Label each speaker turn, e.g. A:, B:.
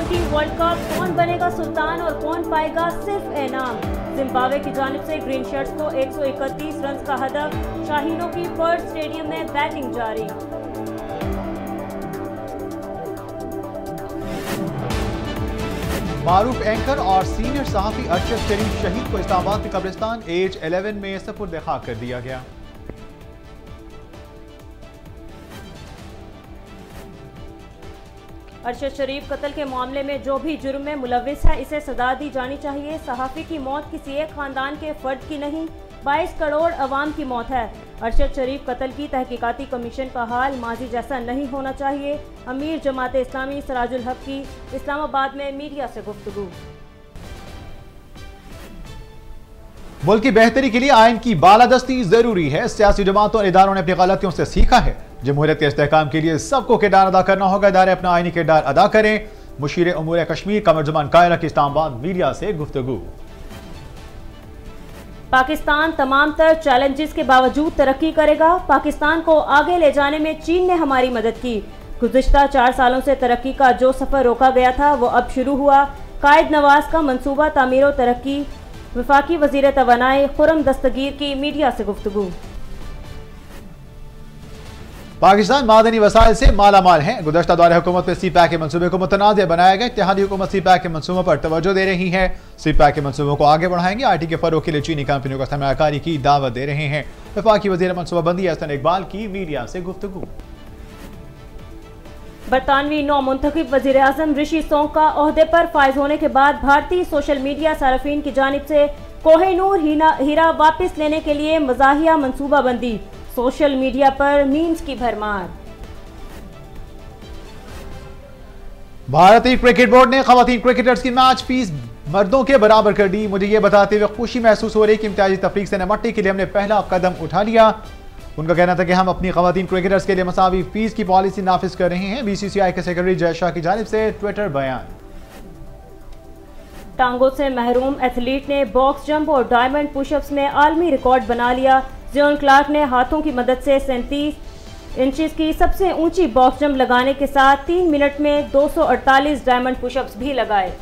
A: T20 world cup, कौन बनेगा सुल्तान और कौन पाएगा सिर्फ इनाम। जिम्बाब्वे की जानिब से ग्रीन शर्ट्स को 131 रन का हदफ। शाहीनों की पर्थ स्टेडियम में बैटिंग जारी।
B: मारूफ एंकर और सीनियर सहाफी अरशद शरीफ शहीद को इस्लामाबाद के कब्रिस्तान एज 11 में सपुर्द खाक कर दिया गया।
A: अरशद शरीफ कत्ल के मामले में जो भी जुर्म में मुलविस है इसे सजा दी जानी चाहिए। सहाफ़ी की मौत किसी एक खानदान के फर्द की नहीं, 22 करोड़ अवाम की मौत है। अरशद शरीफ कत्ल की तहकीकाती कमीशन का हाल माजी जैसा नहीं होना चाहिए। अमीर जमात इस्लामी सराजुल हक की इस्लामाबाद में मीडिया से गुफ्तगू।
B: मुल्क की बेहतरी के लिए आइन की बालादस्ती जरूरी है। सियासी जमातों और इदारों ने अपनी गलतियों से सीखा है। जमहूरियत के इस्तेहकाम के लिए सबको किरदार अदा करना होगा। इदारे अपना आइनी किरदार अदा करें। मुशीर उमूर कश्मीर कमरजमान कायरा की इस्लामाबाद मीडिया से गुफ्तगू।
A: पाकिस्तान तमाम तर चैलेंजेस के बावजूद तरक्की करेगा। पाकिस्तान को आगे ले जाने में चीन ने हमारी मदद की। गुज़िश्ता 4 सालों से तरक्की का जो सफर रोका गया था वो अब शुरू हुआ। कायद नवाज का मंसूबा तामीर और तरक्की। वफाकी वज़ीर तवानाई खुरम दस्तगीर की मीडिया से गुफ्तगू।
B: पाकिस्तान मादनी वसाइल से माला माल है। गुज़श्ता दौरे हुकूमत में सी पैक के मनसूबे को मुतनाज़ बनाया गया। इत्तेहादी हुकूमत सी पैक के मनसूबों पर तवज्जो दे रही है। सी पैक के मनसूबों को आगे बढ़ाएंगे। आई टी के फरोग के लिए चीनी कंपनियों को सरमायाकारी की दावत दे रहे हैं। वफाकी वज़ीर मनसूबाबंदी हसन इकबाल की मीडिया से गुफ्तगू।
A: बरतानवी नौ मुंतखब वज़ीर आज़म ऋषि सोंक का ओहदे पर फायज होने के बाद भारतीय सोशल मीडिया सार्फिन की जानिब से कोहिनूर हीरा वापस लेने के लिए मज़ाहिया मनसूबाबंदी। सोशल मीडिया पर मीम्स की भरमार।
B: भारतीय क्रिकेट बोर्ड ने खवातीन क्रिकेटर्स की मैच फीस मर्दों के बराबर कर दी। मुझे यह बताते हुए खुशी महसूस हो रही कि इम्तियाजी तफरीक से निपटने के लिए हमने पहला कदम उठा लिया। उनका कहना था कि हम अपनी खवातीन क्रिकेटर्स के लिए मसावी फीस की पॉलिसी नाफिज कर रहे हैं। बीसीसीआई के सेक्रेटरी जय शाह की जानिब से ट्विटर बयान।
A: टांगों से महरूम एथलीट ने बॉक्स जंप और डायमंड पुशअप्स में आलमी रिकॉर्ड बना लिया। जियोन क्लार्क ने हाथों की मदद से 37 इंचेस की सबसे ऊंची बॉक्स जंप लगाने के साथ 3 मिनट में 248 डायमंड पुशअप्स भी लगाए।